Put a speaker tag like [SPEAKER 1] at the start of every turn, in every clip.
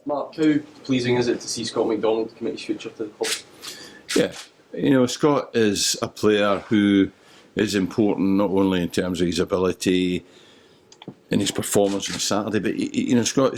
[SPEAKER 1] Mark, how pleasing is it to see Scott McDonald commit his future to the club?
[SPEAKER 2] Yeah, Scott is a player who is important not only in terms of his ability and his performance on Saturday, but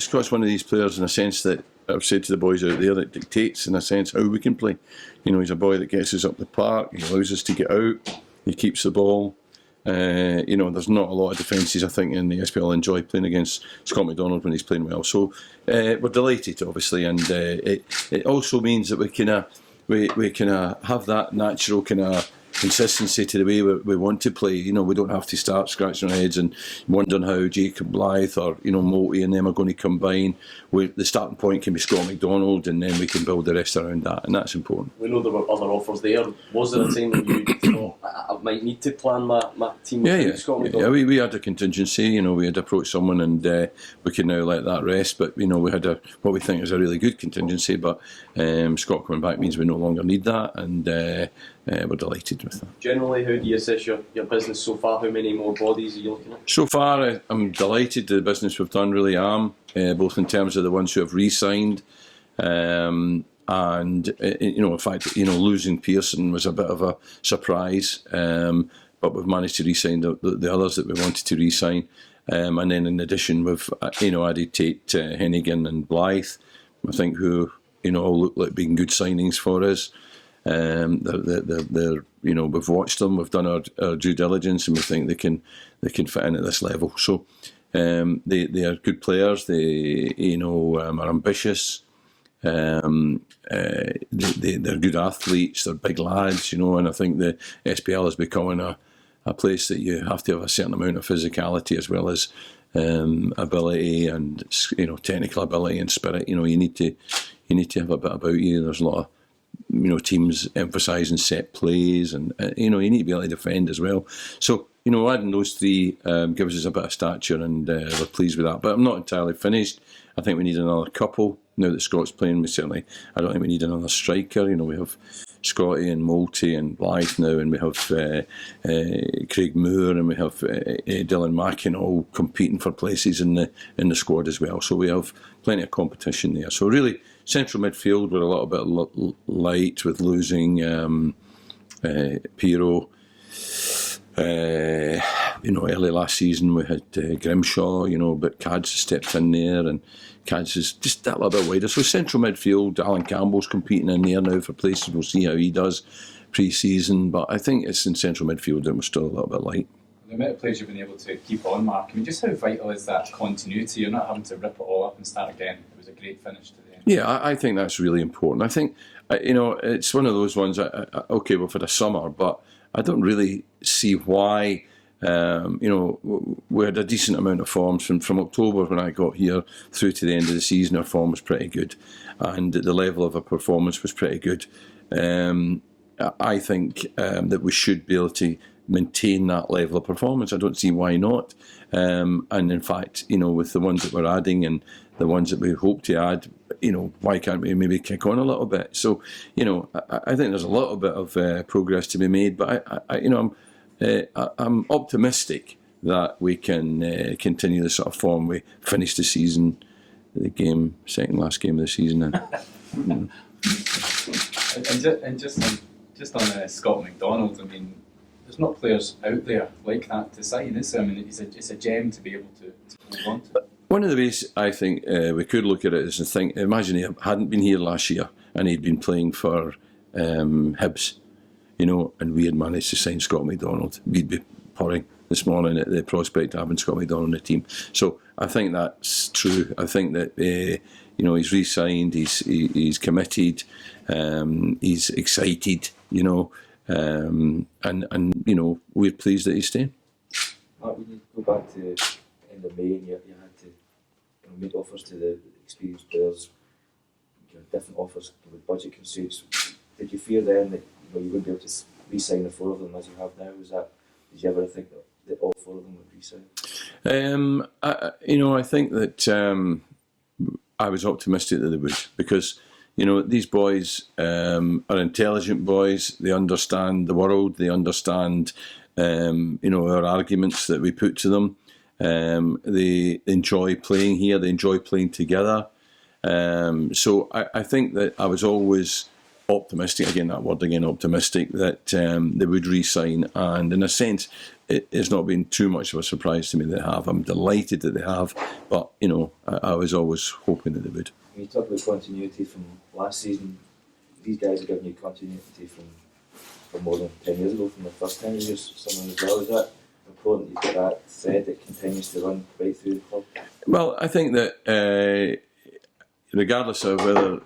[SPEAKER 2] Scott's one of these players in a sense that I've said to the boys out there that dictates in a sense how we can play. He's a boy that gets us up the park, he allows us to get out, he keeps the ball. There's not a lot of defences I think in the SPL enjoy playing against Scott McDonald when he's playing well. So we're delighted obviously, and it also means that we can have that natural kind of consistency to the way we want to play. We don't have to start scratching our heads and wondering how Jacob Blythe or Multy and them are going to combine. The starting point can be Scott McDonald, and then we can build the rest around that, and that's important.
[SPEAKER 1] We know there were other offers there. Was there a time when you thought I might need to plan my team with Scott McDonald?
[SPEAKER 2] Yeah, we had a contingency. We had approached someone, and we can now let that rest. But we had what we think is a really good contingency. But Scott coming back means we no longer need that, and we're delighted with that.
[SPEAKER 1] Generally, how do you assess your business so far? How many more bodies are you looking at?
[SPEAKER 2] So far, I'm delighted with the business we've done, really am, both in terms of the ones who have re-signed, and in fact, losing Pearson was a bit of a surprise, but we've managed to re-sign the others that we wanted to re-sign, and then in addition we've added Tate, Hennigan and Blythe, I think, who all look like being good signings for us. We've watched them, we've done our due diligence, and we think they can fit in at this level. So they are good players. They are ambitious. They're good athletes. They're big lads, and I think the SPL is becoming a place that you have to have a certain amount of physicality as well as ability and technical ability and spirit. You need to have a bit about you. There's a lot of teams emphasising set plays, and you need to be able to defend as well. So adding those three gives us a bit of stature, and we're pleased with that. But I'm not entirely finished. I think we need another couple now that Scott's playing. I don't think we need another striker. We have Scotty and Multy and Blythe now, and we have Craig Moore, and we have Dylan Mackin all competing for places in the squad as well. So we have plenty of competition there. So really, central midfield, we're a little bit light with losing Piero. Early last season we had Grimshaw, but Cads stepped in there, and Cads is just that little bit wider. So central midfield, Alan Campbell's competing in there now for places. We'll see how he does pre-season, but I think it's in central midfield and we're still a little bit light.
[SPEAKER 3] The amount of players you've been able to keep on, Mark, just how vital is that continuity? You're not having to rip it all up and start again. It was a great finish to the end.
[SPEAKER 2] Yeah, I think that's really important. I think, it's one of those ones, okay, we've had a summer, but I don't really see why. We had a decent amount of forms from October when I got here through to the end of the season. Our form was pretty good, and the level of our performance was pretty good. I think that we should be able to maintain that level of performance. I don't see why not. And in fact, with the ones that we're adding and the ones that we hope to add, why can't we maybe kick on a little bit? So, I think there's a little bit of progress to be made, but I'm optimistic that we can continue the sort of form we finished the season, second last game of the season.
[SPEAKER 3] And just on Scott McDonald, there's not players out there like that to sign, is there? It's a gem to be able to hold on to.
[SPEAKER 2] One of the ways I think we could look at it is to think, imagine he hadn't been here last year and he'd been playing for Hibs, and we had managed to sign Scott McDonald. We'd be purring this morning at the prospect of having Scott McDonald on the team. So I think that's true. I think that he's re-signed, he's committed, he's excited, and we're pleased that he's staying.
[SPEAKER 4] Mark, when you go back to end of May and you had to make offers to the experienced players, different offers with budget constraints, did you fear then that you wouldn't be able to re-sign the four of them as you have now? Did you ever think that all four of them would re-sign?
[SPEAKER 2] I think that I was optimistic that they would, because these boys are intelligent boys. They understand the world. They understand our arguments that we put to them. They enjoy playing here. They enjoy playing together. So I think that I was always optimistic, optimistic, that they would re-sign, and in a sense it's not been too much of a surprise to me that they have. I'm delighted that they have, but I was always hoping that they would.
[SPEAKER 4] When you talk about continuity from last season, these guys are giving you continuity from more than 10 years ago, from the first 10 years, someone as well. Is that important you've got that thread that continues to run right through the club?
[SPEAKER 2] Well, I think that regardless of whether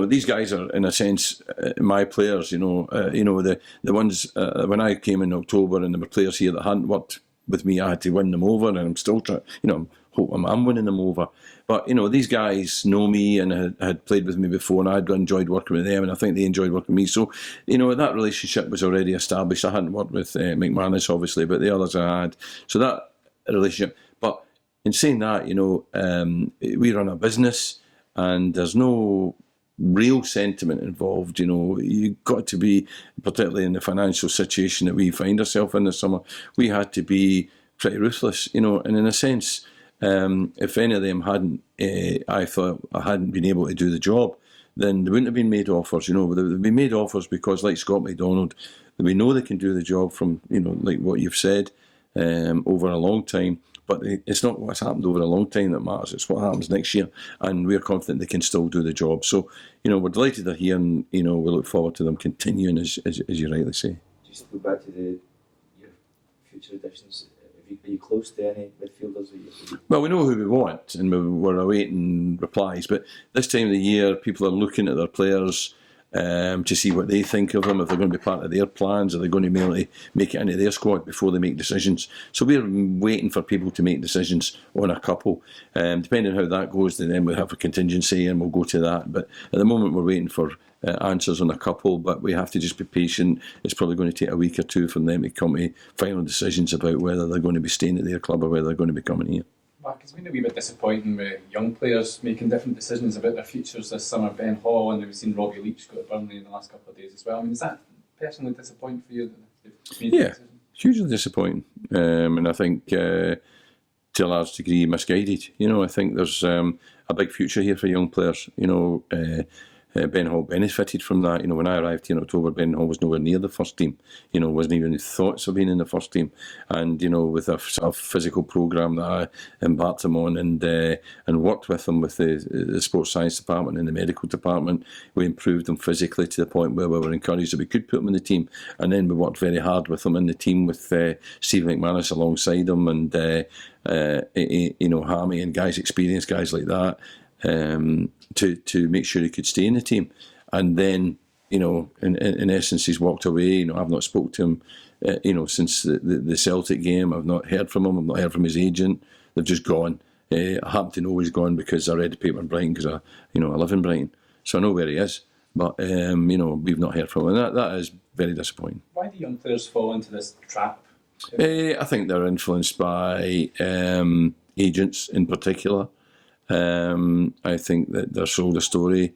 [SPEAKER 2] these guys are in a sense my players. The ones when I came in October and there were players here that hadn't worked with me, I had to win them over, and I'm still trying. I'm winning them over. But these guys know me and had played with me before, and I'd enjoyed working with them, and I think they enjoyed working with me. So that relationship was already established. I hadn't worked with McManus obviously, but the others I had. So that relationship. But in saying that, we run a business, and there's no real sentiment involved. You've got to be, particularly in the financial situation that we find ourselves in this summer, we had to be pretty ruthless, and in a sense, if any of them hadn't, I thought I hadn't been able to do the job, then they wouldn't have been made offers, but they've been made offers because, like Scott McDonald, we know they can do the job from, like what you've said, over a long time. But it's not what's happened over a long time that matters. It's what happens next year, and we're confident they can still do the job. So, we're delighted they're here, and we look forward to them continuing, as you rightly say.
[SPEAKER 4] Just to go back to your future additions, are you close to any midfielders?
[SPEAKER 2] Well, we know who we want, and we're awaiting replies. But this time of the year, people are looking at their players to see what they think of them, if they're going to be part of their plans, are they going to be able to make it into their squad before they make decisions. So we're waiting for people to make decisions on a couple. Depending on how that goes, then we'll have a contingency and we'll go to that. But at the moment we're waiting for answers on a couple, but we have to just be patient. It's probably going to take a week or two for them to come to final decisions about whether they're going to be staying at their club or whether they're going to be coming here.
[SPEAKER 3] Mark, it's been a wee bit disappointing with young players making different decisions about their futures this summer. Ben Hall, and we've seen Robbie Leach go to Burnley in the last couple of days as well. I mean, is that personally disappointing for you?
[SPEAKER 2] Yeah, hugely disappointing. And I think to a large degree misguided. I think there's a big future here for young players. Ben Hall benefited from that. When I arrived here in October, Ben Hall was nowhere near the first team. Wasn't even in thoughts of being in the first team. And with a sort of physical programme that I embarked him on, and worked with him with the sports science department and the medical department, we improved him physically to the point where we were encouraged that we could put him in the team. And then we worked very hard with him in the team with Steve McManus alongside him, and Hammy and experienced guys like that. To make sure he could stay in the team, and then in essence he's walked away. I've not spoke to him since the Celtic game. I've not heard from him. I've not heard from his agent. They've just gone. I happen to know he's gone because I read the paper in Brighton, because I live in Brighton, so I know where he is. But we've not heard from him, and that is very disappointing.
[SPEAKER 3] Why do young players fall into this trap?
[SPEAKER 2] I think they're influenced by agents in particular. I think that they're sold a story.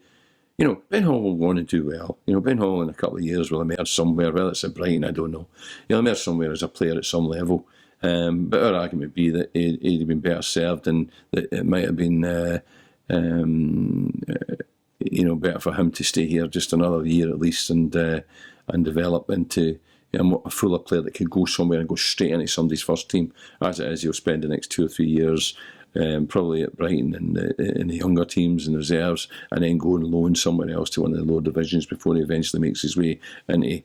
[SPEAKER 2] Ben Hall will want to do well. Ben Hall in a couple of years will emerge somewhere, whether it's at Brighton, I don't know. He'll emerge somewhere as a player at some level. But our argument would be that he'd have been better served, and that it might have been better for him to stay here just another year at least, and develop into a fuller player that could go somewhere and go straight into somebody's first team. As it is, he'll spend the next 2 or 3 years probably at Brighton in the younger teams and reserves, and then go and loan somewhere else to one of the lower divisions before he eventually makes his way into,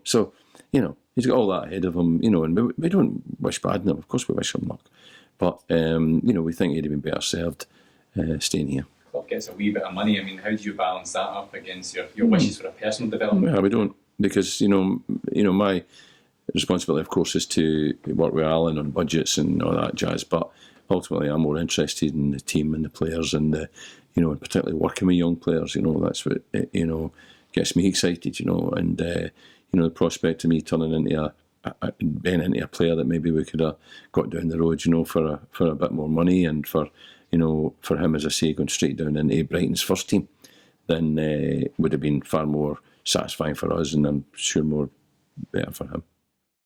[SPEAKER 2] so, he's got all that ahead of him, and we don't wish bad on him. Of course we wish him luck. But, we think he'd have been better served staying here.
[SPEAKER 3] The club gets a wee bit of money. I mean, how do you balance that up against your wishes for a personal development?
[SPEAKER 2] Yeah, we don't, because, my responsibility, of course, is to work with Alan on budgets and all that jazz, but ultimately I'm more interested in the team and the players, and and particularly working with young players. That's what gets me excited. And the prospect of me turning into a player that maybe we could have got down the road, for a bit more money, and for him, as I say, going straight down into Brighton's first team, then would have been far more satisfying for us, and I'm sure more better for him.